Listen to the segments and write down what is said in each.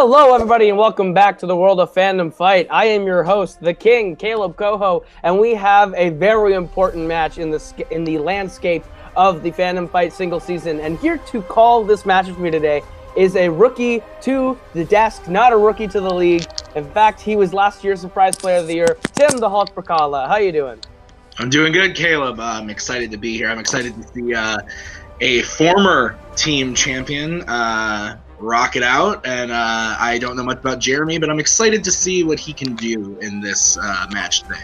Hello, everybody, and welcome back to the World of Fandom Fight. I am your host, the King, Caleb Coho, and we have a very important match in the landscape of the Fandom Fight single season. And here to call this match with me today is a rookie to the desk, not a rookie to the league. In fact, he was last year's Surprise Player of the Year, Tim the Hulk Prakala. How you doing? I'm doing good, Caleb. I'm excited to be here. I'm excited to see a former team champion rock it out, and I don't know much about Jeremy, but I'm excited to see what he can do in this match today.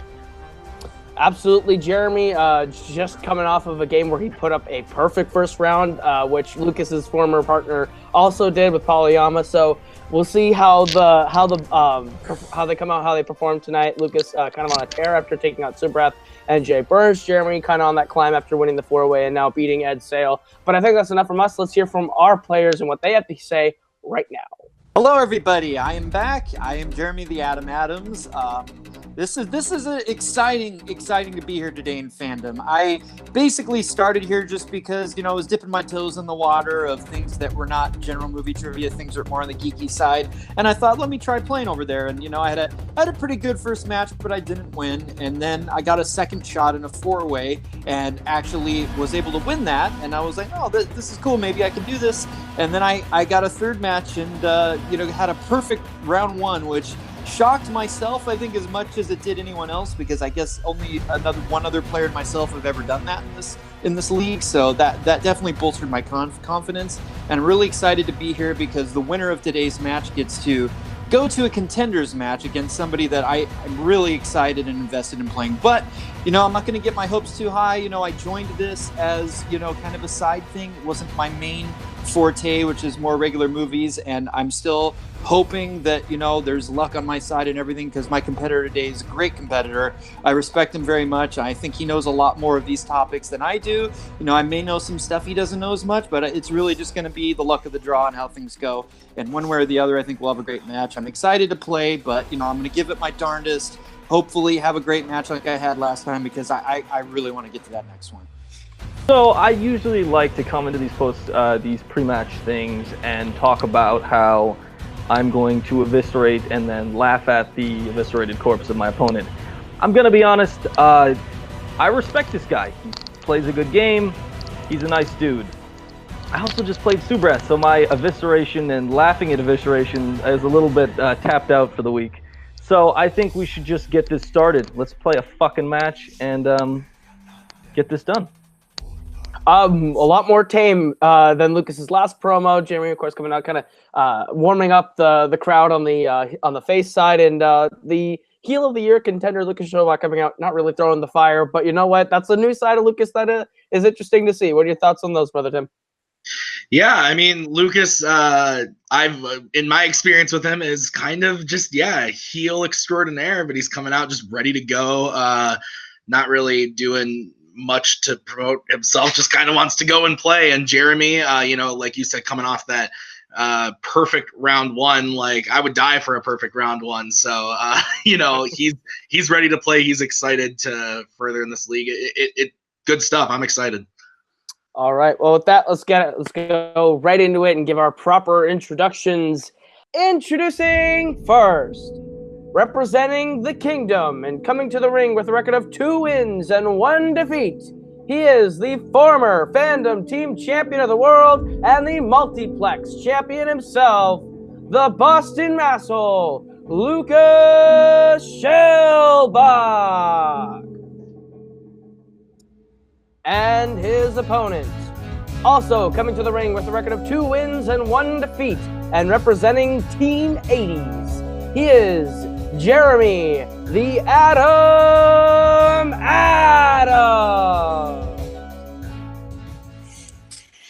Absolutely, Jeremy, just coming off of a game where he put up a perfect first round, which Lucas's former partner also did with Polyama. So we'll see how they come out, how they perform tonight. Lucas kind of on a tear after taking out Subrath and Jay Burns. Jeremy kind of on that climb after winning the four-way and now beating Ed Sale. But I think that's enough from us. Let's hear from our players and what they have to say right now. Hello, everybody. I am back. I am Jeremy the Atom Adams. This is exciting to be here today in fandom. I basically started here just because, I was dipping my toes in the water of things that were not general movie trivia, things that were more on the geeky side. And I thought, let me try playing over there. And, I had a pretty good first match, but I didn't win. And then I got a second shot in a four-way and actually was able to win that. And I was like, oh, this is cool. Maybe I can do this. And then I got a third match and, had a perfect round one, which shocked myself, I think, as much as it did anyone else, because I guess only one other player and myself have ever done that in this league. So that definitely bolstered my confidence. And I'm really excited to be here because the winner of today's match gets to go to a contenders match against somebody that I'm really excited and invested in playing. But, I'm not going to get my hopes too high. I joined this as, kind of a side thing. It wasn't my main forte, which is more regular movies. And I'm still hoping that, there's luck on my side and everything, because my competitor today is a great competitor. I respect him very much. I think he knows a lot more of these topics than I do. I may know some stuff he doesn't know as much, but it's really just going to be the luck of the draw and how things go. And one way or the other, I think we'll have a great match. I'm excited to play, but, I'm going to give it my darndest. Hopefully have a great match like I had last time, because I really want to get to that next one. So I usually like to come into these pre-match things and talk about how I'm going to eviscerate and then laugh at the eviscerated corpse of my opponent. I'm going to be honest, I respect this guy. He plays a good game. He's a nice dude. I also just played Subrath, so my evisceration and laughing at evisceration is a little bit tapped out for the week. So I think we should just get this started. Let's play a fucking match and get this done. A lot more tame than Lucas's last promo. Jeremy, of course, coming out, kind of warming up the crowd on the face side, and the heel of the year contender Lucas Schildbach coming out, not really throwing the fire, but you know what? That's a new side of Lucas that is interesting to see. What are your thoughts on those, brother Tim? Yeah, I mean, Lucas, I've in my experience with him is kind of just heel extraordinaire, but he's coming out just ready to go, not really doing much to promote himself, just kind of wants to go and play. And Jeremy, like you said, coming off that perfect round one, like I would die for a perfect round one. So he's ready to play. He's excited to further in this league. It good stuff. I'm excited. All right. Well, with that, let's go right into it and give our proper introductions. Introducing first, representing the Kingdom and coming to the ring with a record of 2 wins and 1 defeat, he is the former Fandom Team Champion of the World and the Multiplex Champion himself, the Boston Masshole, Lucas Schildbach. And his opponent, also coming to the ring with a record of 2 wins and 1 defeat and representing Team 80s, he is Jeremy the Atom Adams.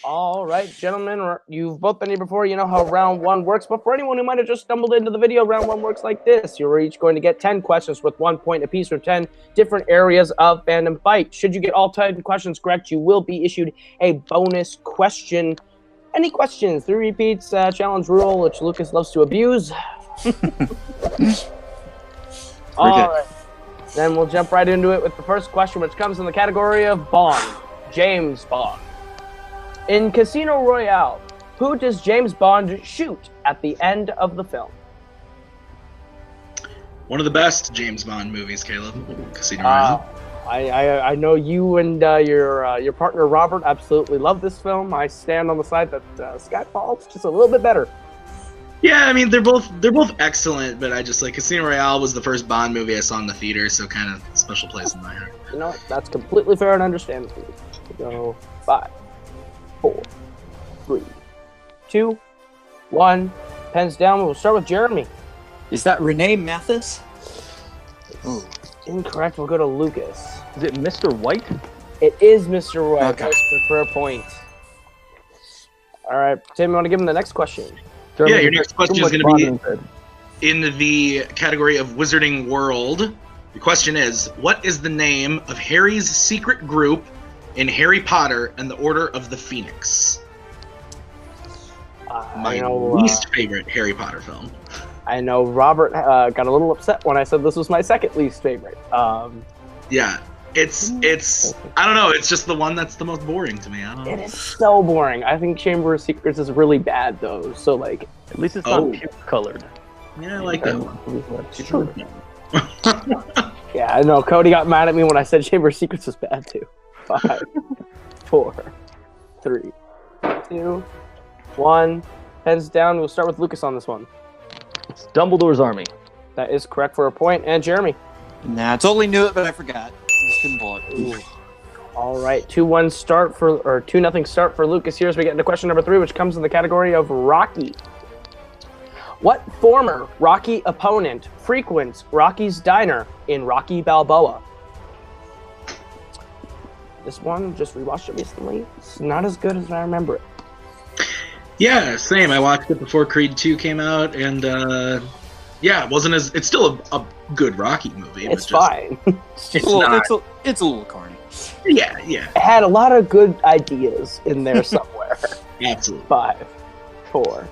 All right, gentlemen, you've both been here before. You know how round one works. But for anyone who might have just stumbled into the video, round one works like this. You're each going to get 10 questions with 1 point apiece for 10 different areas of Fandom Fight. Should you get all 10 questions correct, you will be issued a bonus question. Any questions? 3 repeats, challenge rule, which Lucas loves to abuse. All right. Then we'll jump right into it with the first question, which comes in the category of Bond. James Bond. In Casino Royale, Who does James Bond shoot at the end of the film? One of the best James Bond movies, Caleb. Casino Royale. I know you and your partner Robert absolutely love this film. I stand on the side that Skyfall's just a little bit better. Yeah, I mean they're both excellent, but I just like Casino Royale was the first Bond movie I saw in the theater, so kind of special place in my heart. You know what? That's completely fair and understandable. So 5, 4, 3, 2, 1. Pens down. We'll start with Jeremy. Is that Renee Mathis? Ooh. Incorrect. We'll go to Lucas. Is it Mr. White? It is Mr. White. Okay. For a point. All right, Tim, you want to give him the next question? Yeah, your next question is going to be in the category of Wizarding World. The question is, what is the name of Harry's secret group in Harry Potter and the Order of the Phoenix? My least favorite Harry Potter film. I know Robert got a little upset when I said this was my second least favorite. Yeah, it's I don't know. It's just the one that's the most boring to me. I don't know. It is so boring. I think Chamber of Secrets is really bad though. So like, at least it's not pure colored. Yeah, I like that one. True. Yeah, I know. Cody got mad at me when I said Chamber of Secrets was bad too. 5, 4, 3, 2, 1. Heads down. We'll start with Lucas on this one. It's Dumbledore's Army. That is correct for a point. And Jeremy. Nah, I totally knew it, but I forgot. Just couldn't pull it. Ooh. All right, 2-1 start for, or 2-0 start for Lucas here as we get into question number 3, which comes in the category of Rocky. What former Rocky opponent frequents Rocky's Diner in Rocky Balboa? This one, just rewatched it recently. It's not as good as I remember it. Yeah, same. I watched it before Creed 2 came out, and yeah, it wasn't as. It's still a good Rocky movie. It's fine. It's a little corny. Yeah. It had a lot of good ideas in there somewhere. Absolutely. 5, 4,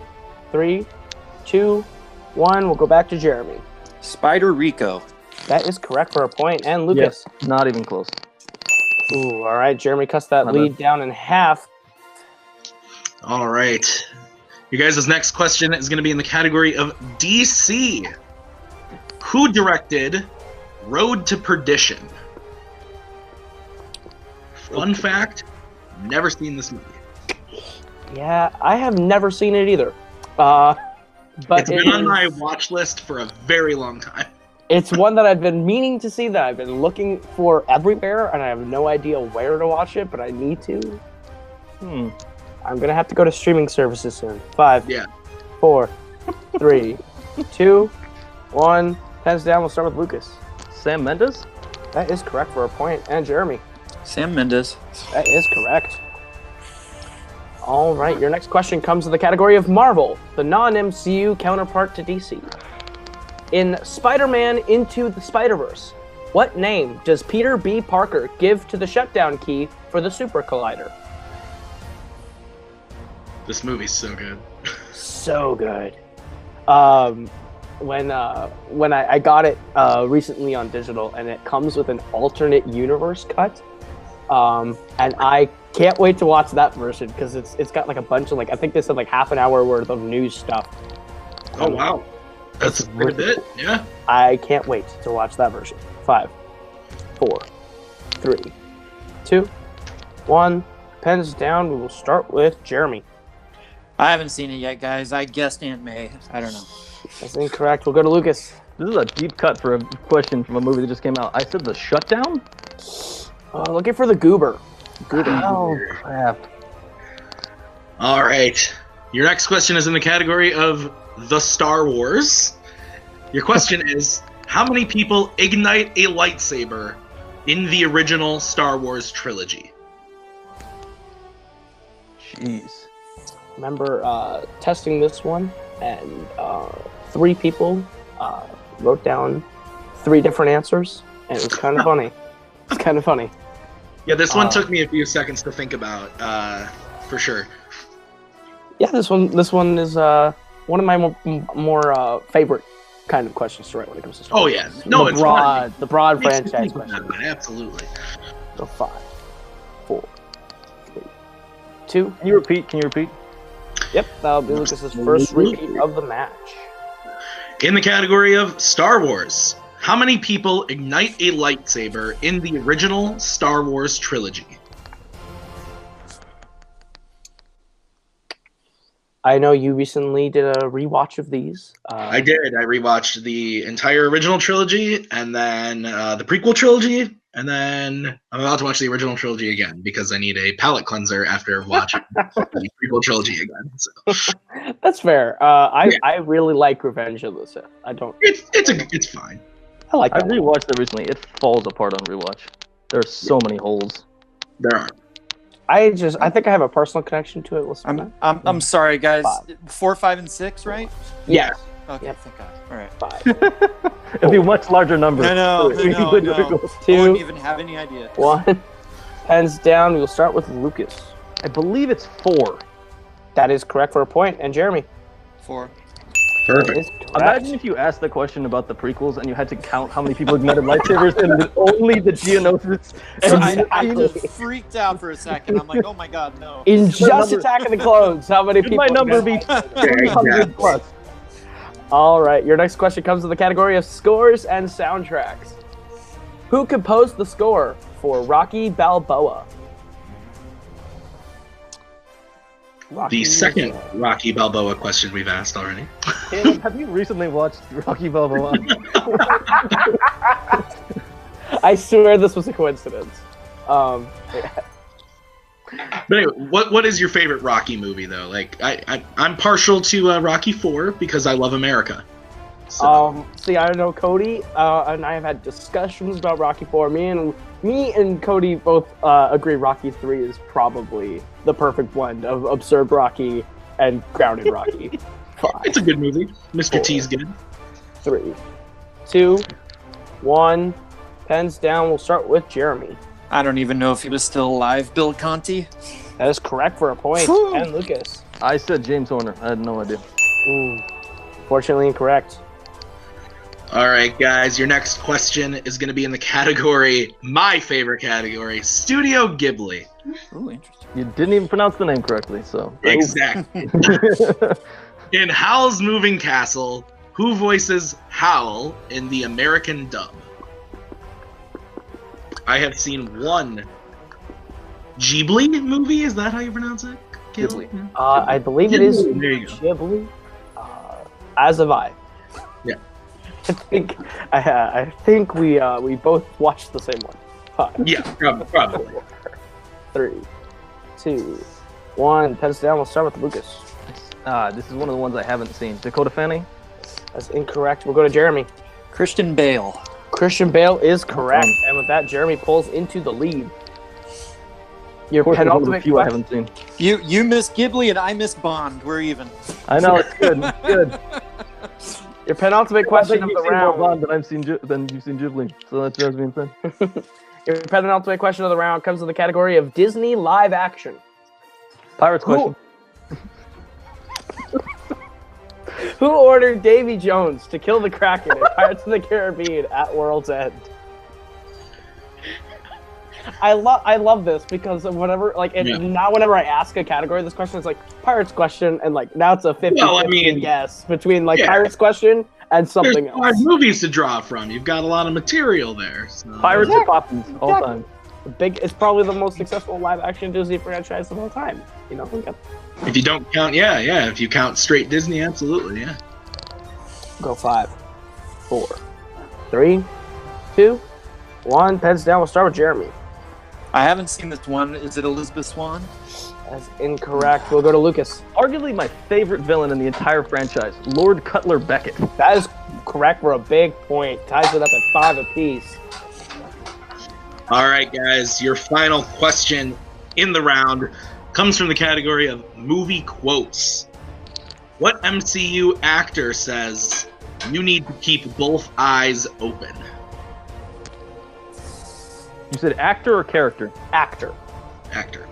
3, 2, 1. We'll go back to Jeremy. Spider Rico. That is correct for a point. And Lucas. Yes, not even close. Ooh, all right. Jeremy cuts that lead down in half. All right. You guys' next question is going to be in the category of DC. Who directed Road to Perdition? Fun fact, never seen this movie. Yeah, I have never seen it either. But it's been on my watch list for a very long time. It's one that I've been meaning to see, that I've been looking for everywhere, and I have no idea where to watch it, but I need to. I'm going to have to go to streaming services soon. 5, 4, 3, 2, 1. Pens down. We'll start with Lucas. Sam Mendes? That is correct for a point. And Jeremy. Sam Mendes. That is correct. All right. Your next question comes in the category of Marvel, the non-MCU counterpart to DC. In Spider-Man Into the Spider-Verse, what name does Peter B. Parker give to the shutdown key for the Super Collider? This movie's so good. So good. When I got it recently on digital, and it comes with an alternate universe cut, and I can't wait to watch that version because it's got like a bunch of, like, I think they said like half an hour worth of new stuff. Oh wow, that's quite a bit. Yeah. I can't wait to watch that version. 5, 4, 3, 2, 1. Pens down. We will start with Jeremy. I haven't seen it yet, guys. I guessed Aunt May. I don't know. That's incorrect. We'll go to Lucas. This is a deep cut for a question from a movie that just came out. I said The Shutdown? Looking for the Goober. Oh, crap. All right. Your next question is in the category of The Star Wars. Your question is, how many people ignite a lightsaber in the original Star Wars trilogy? Jeez. Remember testing this one, and 3 people wrote down 3 different answers, and it was kind of funny. It's kind of funny. Yeah, this one took me a few seconds to think about, for sure. Yeah, this one is one of my more favorite kind of questions to write when it comes to Star Wars. Oh yeah, no, it's fun. The broad franchise question. Absolutely. So 5, 4, 3, 2. Can you repeat? Yep, that'll be Lucas's first repeat of the match. In the category of Star Wars, how many people ignite a lightsaber in the original Star Wars trilogy? I know you recently did a rewatch of these. I did. I rewatched the entire original trilogy, and then the prequel trilogy, and then I'm about to watch the original trilogy again because I need a palate cleanser after watching the prequel trilogy again. So. That's fair. I really like Revenge of the Sith. I don't. It's fine. I like. I rewatched it recently. It falls apart on rewatch. There's so many holes. There are. I think I have a personal connection to it. I'm sorry, guys. 5. 4, 5, and 6, right? Yes. Okay, Yep. thank God. All right. 5. It'd be a much larger number. No. I 2. don't even have any idea. 1. Pens down. We'll start with Lucas. I believe it's 4. That is correct for a point. And Jeremy. 4. Perfect. Is correct. Imagine if you asked the question about the prequels and you had to count how many people ignited lightsabers and only the Geonosis. I just freaked out for a second. I'm like, oh my God, no. In just Attack of the Clones, how many people? My number be Yeah, 300 plus. All right, your next question comes in the category of scores and soundtracks. Who composed the score for Rocky Balboa? The second Rocky Balboa question we've asked already. Caleb, have you recently watched Rocky Balboa? I swear this was a coincidence. But anyway, what is your favorite Rocky movie though? Like I'm partial to Rocky 4 because I love America. So. See, I know Cody and I have had discussions about Rocky 4. Me and Cody both agree Rocky 3 is probably the perfect blend of absurd Rocky and grounded Rocky. 5. It's a good movie. Mr. T's good. 3, 2, 1. Pens down. We'll start with Jeremy. I don't even know if he was still alive, Bill Conti. That is correct for a point. Whew. And Lucas. I said James Horner. I had no idea. Ooh, fortunately incorrect. All right, guys. Your next question is going to be in the category, my favorite category, Studio Ghibli. Ooh, interesting. You didn't even pronounce the name correctly, so. Exactly. In Howl's Moving Castle, who voices Howl in the American dub? I have seen one Ghibli movie. Is that how you pronounce it? Ghibli. I believe it is There you go. Ghibli. As have I. Yeah. I think we both watched the same one. 5, Yeah, probably. 3, 2, 1. Pens down. We'll start with Lucas. This is one of the ones I haven't seen. Dakota Fanning? That's incorrect. We'll go to Jeremy. Christian Bale. Christian Bale is correct, Awesome. and with that, Jeremy pulls into the lead. Your Of course, it's one of the penultimate few I question. haven't seen. You miss Ghibli and I miss Bond. We're even. I know, it's good. It's good. Your penultimate question of You've the seen more round. Bond than you've seen Ghibli, so that's what being said. Your penultimate question of the round comes in the category of Disney live action. Pirates question. Who ordered Davy Jones to kill the Kraken in Pirates of the Caribbean at World's End? I love this because whenever now whenever I ask a category, this question is like Pirates question, and like now it's a 50-50 guess between Pirates question and something There's 5 else. movies to draw from. You've got a lot of material there. So. Pirates and Poppins, all time. It's probably the most successful live action Disney franchise of all time. You know, If you don't count, yeah. If you count straight Disney, absolutely, yeah. go 5, 4, 3, 2, 1. Pens down. We'll start with Jeremy. I haven't seen this one. Is it Elizabeth Swann? That's incorrect. We'll go to Lucas. Arguably my favorite villain in the entire franchise, Lord Cutler Beckett. That is correct for a big point. Ties it up at 5 apiece. All right, guys. Your final question in the round comes from the category of movie quotes. What MCU actor says, "You need to keep both eyes open"? You said actor or character? Actor. Actor.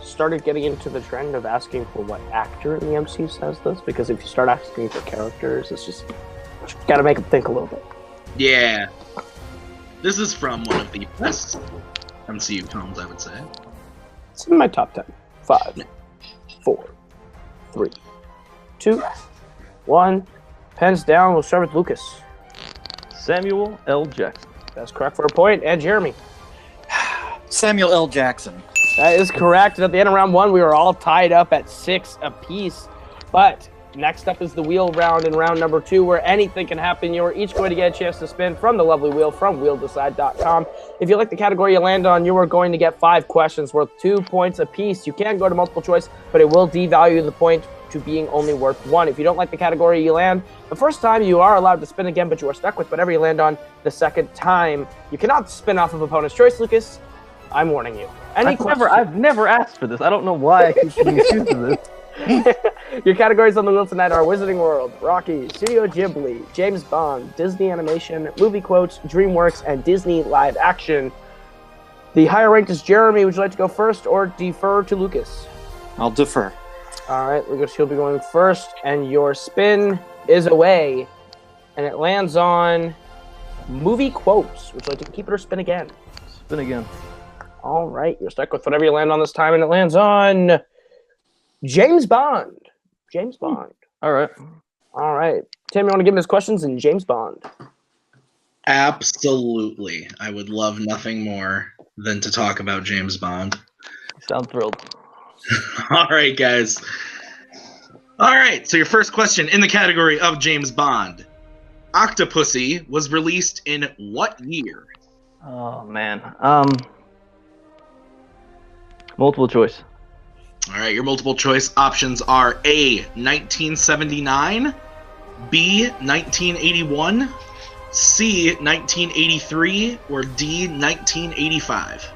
Started getting into the trend of asking for what actor in the MCU says this, because if you start asking for characters, it's just gotta make them think a little bit. Yeah. This is from one of the best MCU films, I would say. It's in my top 10. 5, 4, 3, 2, 1. Pens down. We'll start with Lucas. Samuel L. Jackson. That's correct for a point. And Jeremy. Samuel L. Jackson. That is correct. At the end of round 1, we were all tied up at 6 apiece. But next up is the wheel round in round number 2, where anything can happen. You're each going to get a chance to spin from the lovely wheel from wheeldecide.com. If you like the category you land on, you are going to get 5 questions worth 2 points apiece. You can go to multiple choice, but it will devalue the point to being only worth 1. If you don't like the category you land the first time, you are allowed to spin again, but you are stuck with whatever you land on the second time. You cannot spin off of opponent's choice, Lucas. I'm warning you. I've never asked for this. I don't know why I keep getting accused of this. Your categories on the wheel tonight are Wizarding World, Rocky, Studio Ghibli, James Bond, Disney Animation, Movie Quotes, DreamWorks, and Disney Live Action. The higher ranked is Jeremy. Would you like to go first or defer to Lucas? I'll defer. All right, Lucas, you'll be going first, and your spin is away, and it lands on Movie Quotes. Would you like to keep it or spin again? Spin again. All right, you're stuck with whatever you land on this time, and it lands on James Bond. James Bond. All right. All right. Tim, you want to give him his questions in James Bond? Absolutely. I would love nothing more than to talk about James Bond. You sound thrilled. All right, guys. All right, so your first question in the category of James Bond. Octopussy was released in what year? Oh, man. Multiple choice. All right, your multiple choice options are A, 1979, B, 1981, C, 1983, or D, 1985.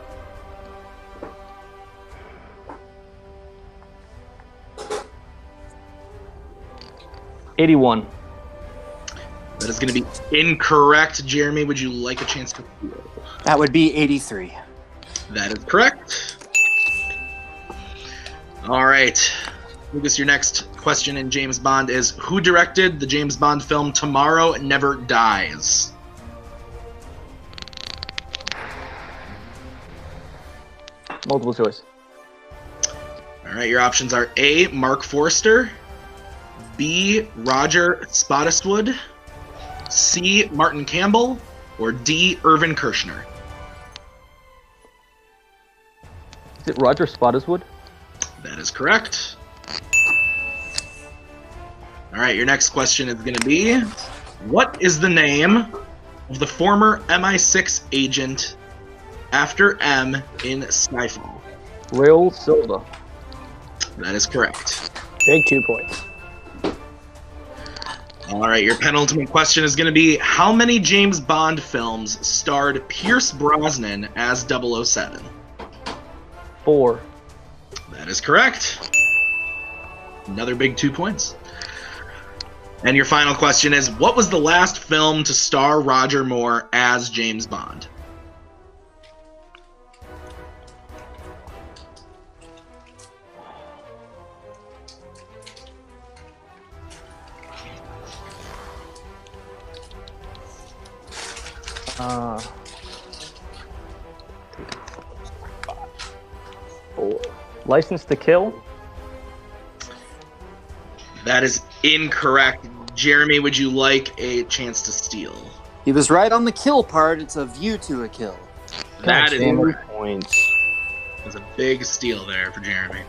'81. That is going to be incorrect. Jeremy, would you like a chance to appeal? That would be 83. That is correct. All right. Lucas, your next question in James Bond is, who directed the James Bond film Tomorrow Never Dies? Multiple choice. All right, your options are A, Mark Forster, B, Roger Spottiswoode, C, Martin Campbell, or D, Irvin Kershner. Is it Roger Spottiswoode? That is correct. All right, your next question is going to be, what is the name of the former MI6 agent after M in Skyfall? Raul Silva. That is correct. Big 2 points. All right, your penultimate question is going to be, how many James Bond films starred Pierce Brosnan as 007? 4. That is correct. Another big 2 points. And your final question is, what was the last film to star Roger Moore as James Bond? License to Kill? That is incorrect. Jeremy, would you like a chance to steal? He was right on the kill part. It's a view to a kill. That is 2 correct. points. There's a big steal there for Jeremy.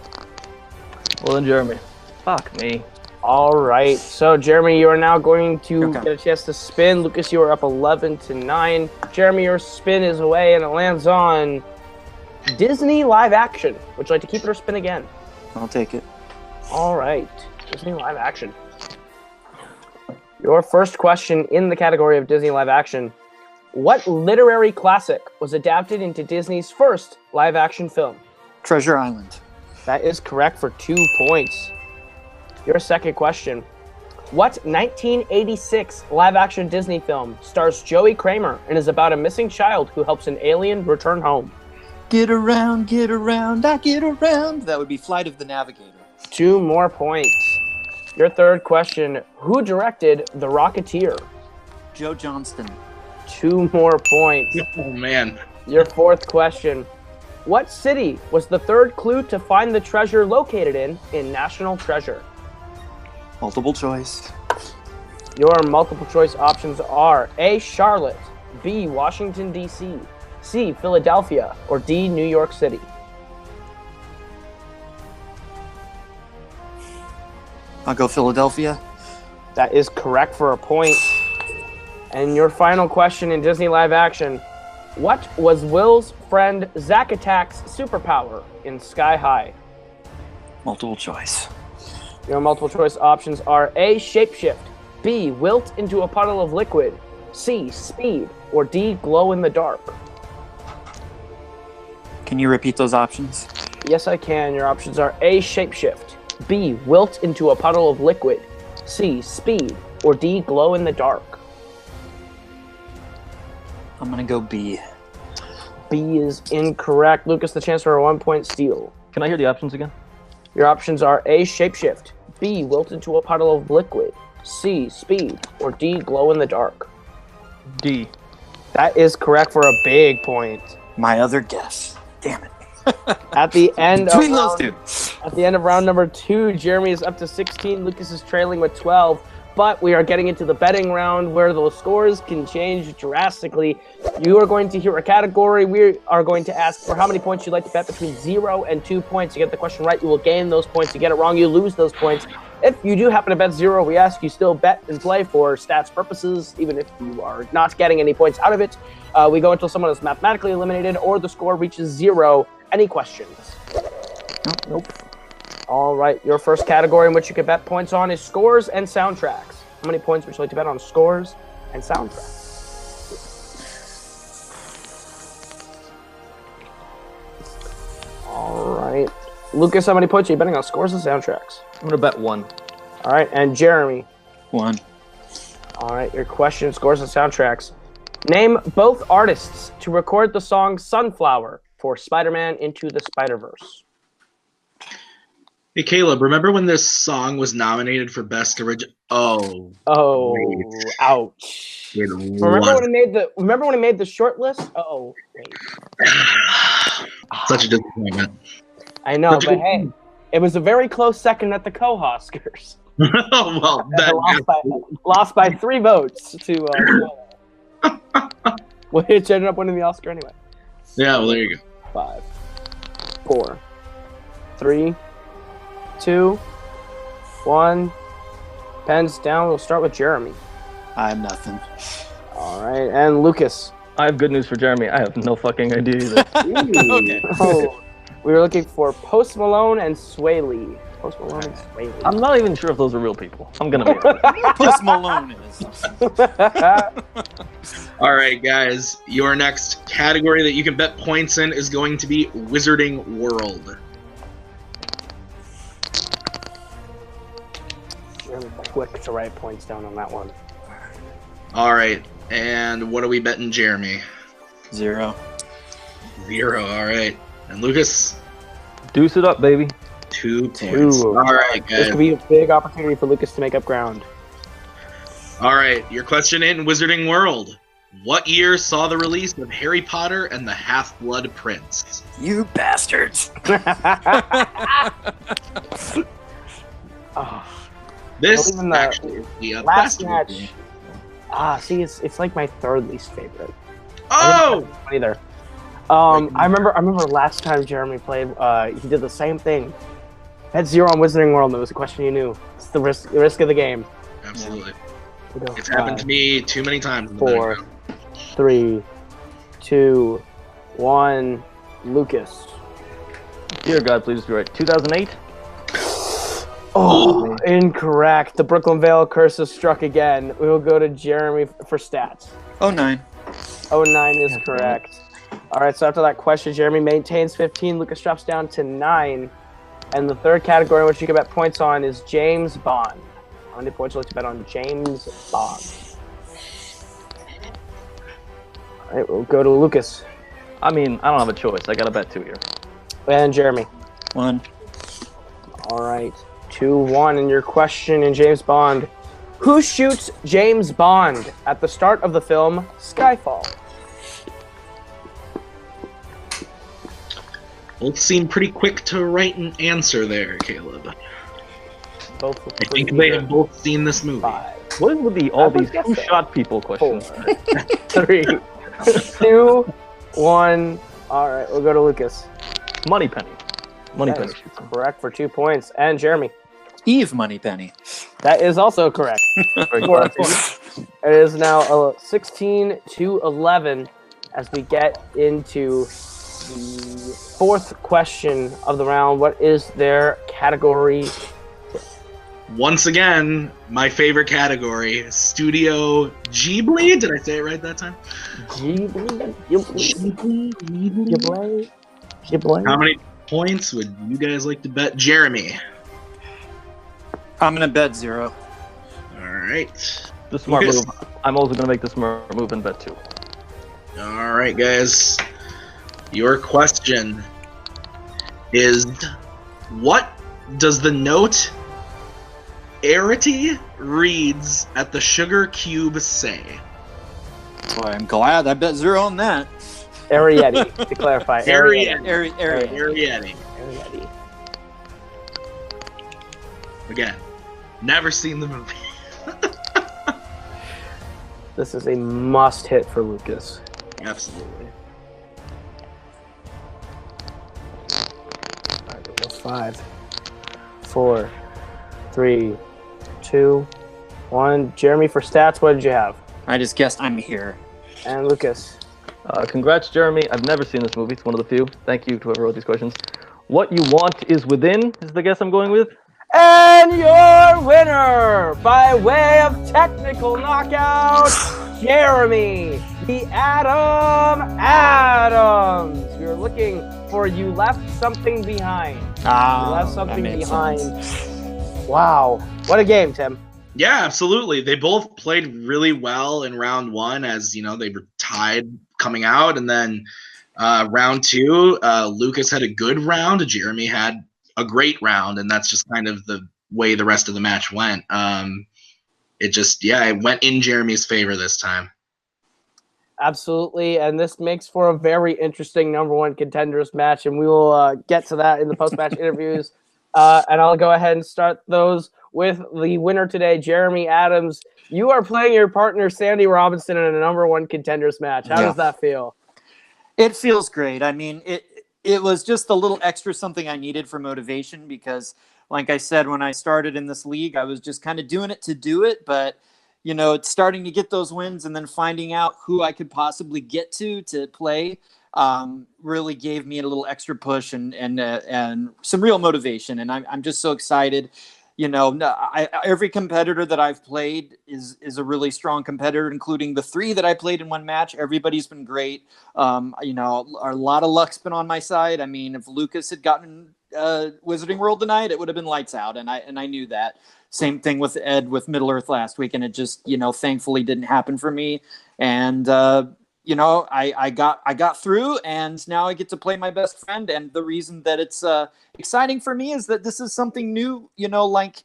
Well then, Jeremy. Fuck me. All right. So, Jeremy, you are now going to Okay. get a chance to spin. Lucas, you are up 11-9. Jeremy, your spin is away, and it lands on Disney Live Action. Would you like to keep it or spin again? I'll take it. All right. Disney Live Action. Your first question in the category of Disney Live Action. What literary classic was adapted into Disney's first live action film? Treasure Island. That is correct for 2 points. Your second question. What 1986 live action Disney film stars Joey Kramer and is about a missing child who helps an alien return home? Get around, I get around. That would be Flight of the Navigator. 2 more points. Your third question. Who directed The Rocketeer? Joe Johnston. 2 more points. Oh, man. Your fourth question. What city was the third clue to find the treasure located in National Treasure? Multiple choice. Your multiple choice options are A. Charlotte, B. Washington, D.C., C. Philadelphia, or D. New York City. I'll go Philadelphia. That is correct for a point. And your final question in Disney live action. What was Will's friend Zack Attack's superpower in Sky High? Multiple choice. Your multiple choice options are A. Shapeshift, B. Wilt into a puddle of liquid, C. Speed, or D. Glow in the dark. Can you repeat those options? Yes, I can. Your options are A. Shapeshift, B. Wilt into a puddle of liquid, C. Speed, or D. Glow in the dark. I'm gonna go B. B is incorrect. Lucas, the chance for a 1-point steal. Can I hear the options again? Your options are A. Shapeshift, B. Wilt into a puddle of liquid, C. Speed, or D. Glow in the dark. D. That is correct for a big point. My other guess. Damn it. At the end Between of those round, two. At the end of round number 2, Jeremy is up to 16. Lucas is trailing with 12. But we are getting into the betting round where those scores can change drastically. You are going to hear a category. We are going to ask for how many points you'd like to bet between 0 and 2 points. You get the question right, you will gain those points. You get it wrong, you lose those points. If you do happen to bet 0, we ask you still bet and play for stats purposes, even if you are not getting any points out of it. We go until someone is mathematically eliminated or the score reaches 0. Any questions? Nope. All right, your first category in which you can bet points on is scores and soundtracks. How many points would you like to bet on scores and soundtracks? All right. Lucas, how many points are you betting on scores and soundtracks? I'm going to bet 1. All right, and Jeremy. 1. All right, your question, scores and soundtracks. Name both artists to record the song Sunflower for Spider-Man Into the Spider-Verse. Hey Caleb, remember when this song was nominated for Best Original? Oh, wait. Ouch. Wait, Remember when he made the short list? Oh, wait. Such a disappointment. I know, but hey, it was a very close second at the Co-Oscars. Well, lost by 3 votes to which ended up winning the Oscar anyway. Yeah, well, there you go. 5, 4, 3, 2, 1. Pens down. We'll start with Jeremy. I have nothing. All right, and Lucas. I have good news for Jeremy. I have no fucking idea either. Okay. Oh, we were looking for Post Malone and Sway Lee. Post Malone and Sway Lee. I'm not even sure if those are real people. I'm going to be honest. Post Malone is. All right, guys. Your next category that you can bet points in is going to be Wizarding World. Really quick to write points down on that one. All right. And what are we betting, Jeremy? 0. 0. All right. And Lucas? Deuce it up, baby. 2 points. All right, guys. This could be a big opportunity for Lucas to make up ground. All right. Your question in Wizarding World. What year saw the release of Harry Potter and the Half-Blood Prince? You bastards. Oh, This even the actually is the last best match. movie. See, it's like my 3rd least favorite. Oh! Either. I remember last time Jeremy played, he did the same thing. Had 0 on Wizarding World, and it was a question you knew. It's the risk of the game. Absolutely. We'll go It's happened to me too many times. 4, 3, 2, 1. Lucas. Dear God, please be right. 2008? Oh, incorrect. The Brooklyn Vale curse has struck again. We will go to Jeremy for stats. 09. 09 is correct. All right, so after that question, Jeremy maintains 15. Lucas drops down to 9. And the third category in which you can bet points on is James Bond. How many points would you like to bet on James Bond? All right, we'll go to Lucas. I mean, I don't have a choice. I got to bet 2 here. And Jeremy. 1. All right, 2-1. And your question in James Bond. Who shoots James Bond at the start of the film Skyfall? Well, it seemed pretty quick to write an answer there, Caleb. Both I think they have both seen this movie. 5, What is with all these guess so. two-shot people 4, questions? 3, 2, 1. All right, we'll go to Lucas. Moneypenny. Moneypenny That is shoots him. correct for 2 points. And Jeremy. Eve Moneypenny. That is also correct. Very For a classy. point. It is now 16-11 as we get into the 4th question of the round. What is their category? Once again, my favorite category, Studio Ghibli. Did I say it right that time? Ghibli. How many points would you guys like to bet? Jeremy. I'm gonna bet 0. All right. The smart Lucas. move. I'm also going to make the smart move and bet 2. All right, guys. Your question is, what does the note Arity reads at the sugar cube say? Boy, I'm glad I bet 0 on that. Arietti, to clarify. Arietti. Arietti. Arietti. Again, never seen the movie. This is a must-hit for Lucas. Absolutely. All right, go 5, 4, 3, 2, 1. Jeremy, for stats, what did you have? I just guessed I'm here. And Lucas. Congrats, Jeremy. I've never seen this movie. It's one of the few. Thank you to whoever wrote these questions. What you want is within is the guess I'm going with. And your winner, by way of technical knockout, Jeremy, the Adams. We were looking for You Left Something Behind. You left something behind. Wow. What a game, Tim. Yeah, absolutely. They both played really well in round 1, as you know, they were tied coming out, and then round 2, Lucas had a good round, Jeremy had a great round, and that's just kind of the way the rest of the match went. It went in Jeremy's favor this time. Absolutely, and this makes for a very interesting number 1 contenders match, and we will get to that in the post-match interviews. And I'll go ahead and start those with the winner today, Jeremy Adams. You are playing your partner, Sandy Robinson, in a number 1 contenders match. How does that feel? It feels great. I mean, it was just a little extra something I needed for motivation because, like I said, when I started in this league, I was just kind of doing it to do it. But, you know, it's starting to get those wins and then finding out who I could possibly get to play really gave me a little extra push and some real motivation. And I'm just so excited. You know, every competitor that I've played is a really strong competitor, including the 3 that I played in one match. Everybody's been great. You know, a lot of luck's been on my side. I mean, if Lucas had gotten Wizarding World tonight, it would have been lights out, and I knew that. Same thing with Ed with Middle Earth last week, and it just, you know, thankfully didn't happen for me. And you know, I got through, and now I get to play my best friend. And the reason that it's exciting for me is that this is something new, you know, like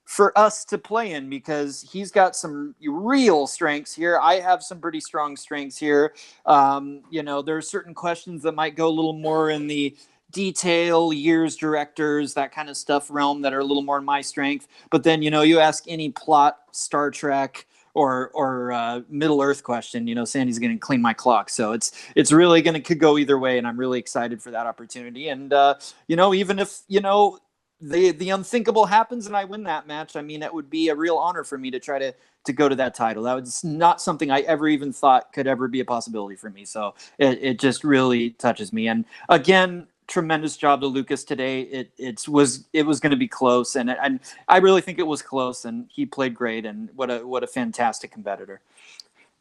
for us to play in, because he's got some real strengths here. I have some pretty strong strengths here. You know, there are certain questions that might go a little more in the detail, years, directors, that kind of stuff realm that are a little more in my strength. But then, you know, you ask any plot, Star Trek, or Middle Earth question, you know, Sandy's going to clean my clock. So it's really could go either way, and I'm really excited for that opportunity. And you know, even if, you know, the unthinkable happens and I win that match, I mean, it would be a real honor for me to try to go to that title. That was not something I ever even thought could ever be a possibility for me. So it just really touches me. And again, tremendous job to Lucas today. It was going to be close, and I really think it was close, and he played great, and what a fantastic competitor.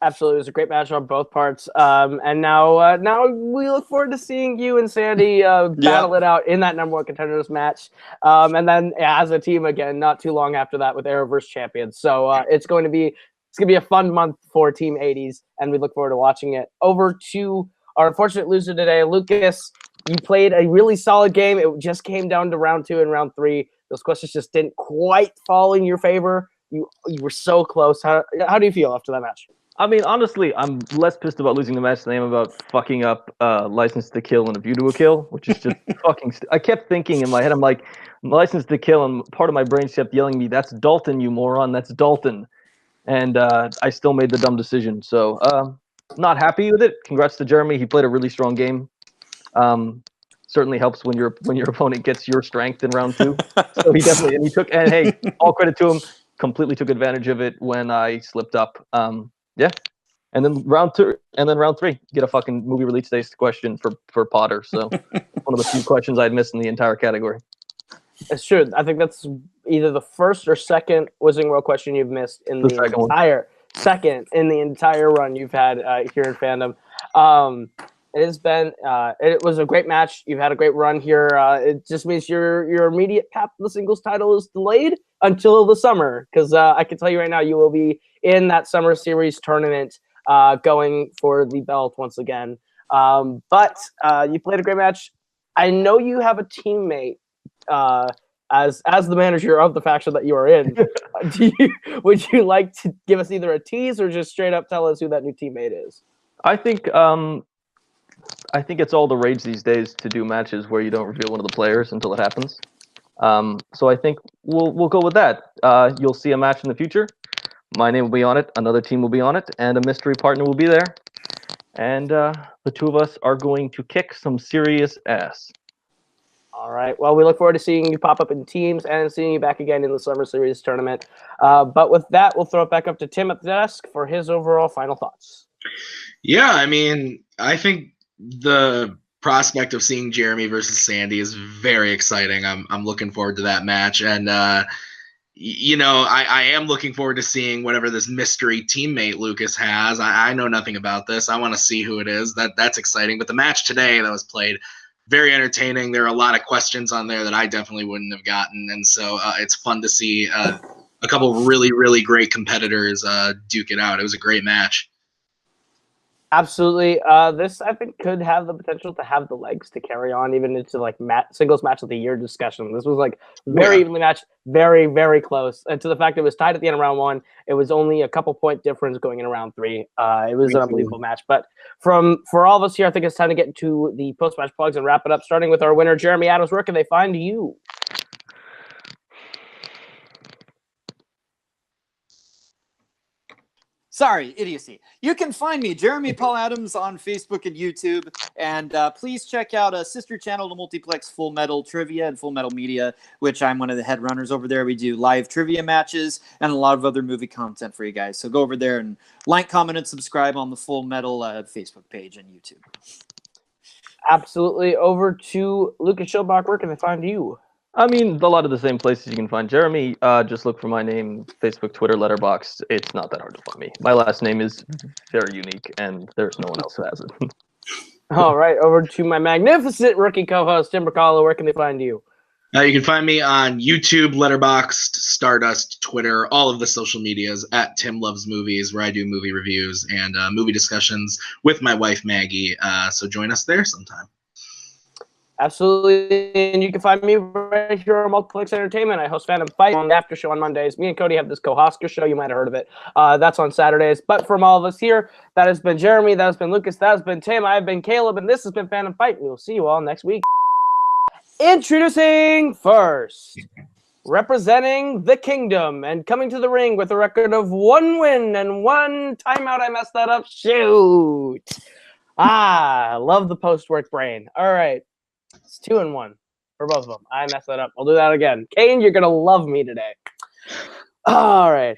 Absolutely, it was a great match on both parts. And now we look forward to seeing you and Sandy battle it out in that number 1 contenders match. And then as a team again, not too long after that with Arrowverse champions. So it's going to be a fun month for Team 80s, and we look forward to watching it. Over to our unfortunate loser today, Lucas. You played a really solid game. It just came down to round 2 and round 3. Those questions just didn't quite fall in your favor. You were so close. How do you feel after that match? I mean, honestly, I'm less pissed about losing the match than I am about fucking up License to Kill and A View to a Kill, which is just fucking. I kept thinking in my head, I'm like, License to Kill, and part of my brain kept yelling at me, "That's Dalton, you moron! That's Dalton!" And I still made the dumb decision. So, not happy with it. Congrats to Jeremy. He played a really strong game. Certainly helps when your opponent gets your strength in round 2. So he definitely, and he took, and hey, all credit to him. Completely took advantage of it when I slipped up. Yeah, and then round 3, get a fucking movie release day question for Potter. So one of the few questions I'd missed in the entire category. It's true. I think that's either the first or second Wizarding World question you've missed in the entire run you've had here in Fandom. It was a great match. You've had a great run here. It just means your immediate path to the singles title is delayed until the summer, because I can tell you right now, you will be in that summer series tournament going for the belt once again. But you played a great match. I know you have a teammate as the manager of the faction that you are in. Would you like to give us either a tease or just straight up tell us who that new teammate is? I think it's all the rage these days to do matches where you don't reveal one of the players until it happens. So I think we'll go with that. You'll see a match in the future. My name will be on it. Another team will be on it, and a mystery partner will be there. And the two of us are going to kick some serious ass. All right. Well, we look forward to seeing you pop up in teams and seeing you back again in the Summer Series tournament. But with that, we'll throw it back up to Tim at the desk for his overall final thoughts. Yeah, I mean, I think the prospect of seeing Jeremy versus Sandy is very exciting. I'm looking forward to that match, and you know, I am looking forward to seeing whatever this mystery teammate Lucas has. I know nothing about this. I want to see who it is. That's exciting. But the match today that was played, very entertaining. There are a lot of questions on there that I definitely wouldn't have gotten, and so it's fun to see a couple of really, really great competitors duke it out. It was a great match. Absolutely. This, I think, could have the potential to have the legs to carry on even into like singles match of the year discussion. This was like very evenly matched, very, very close. And to the fact that it was tied at the end of round 1, it was only a couple point difference going into round 3. It was an unbelievable match. But for all of us here, I think it's time to get into the post-match plugs and wrap it up, starting with our winner, Jeremy Adams. Where can they find you? Sorry, idiocy. You can find me, Jeremy Paul Adams, on Facebook and YouTube. And please check out a sister channel to Multiplex, Full Metal Trivia and Full Metal Media, which I'm one of the head runners over there. We do live trivia matches and a lot of other movie content for you guys. So go over there and like, comment, and subscribe on the Full Metal Facebook page and YouTube. Absolutely. Over to Lucas Schildbach. Where can they find you? I mean, a lot of the same places you can find Jeremy. Just look for my name, Facebook, Twitter, Letterboxd. It's not that hard to find me. My last name is very unique, and there's no one else who has it. All right, over to my magnificent rookie co-host, Tim Bracala. Where can they find you? You can find me on YouTube, Letterboxd, Stardust, Twitter, all of the social medias at Tim Loves Movies, where I do movie reviews and movie discussions with my wife, Maggie. So join us there sometime. Absolutely, and you can find me right here on Multiplex Entertainment. I host Fandom Fight on the after show on Mondays. Me and Cody have this Kohaska show. You might have heard of it. That's on Saturdays. But from all of us here, that has been Jeremy, that has been Lucas, that has been Tim, I have been Caleb, and this has been Fandom Fight. We will see you all next week. Introducing first, representing the Kingdom, and coming to the ring with a record of 1 win and 1 timeout. I messed that up. Shoot. Love the post-work brain. All right. It's 2-1 for both of them. I messed that up. I'll do that again. Kane, you're going to love me today. All right.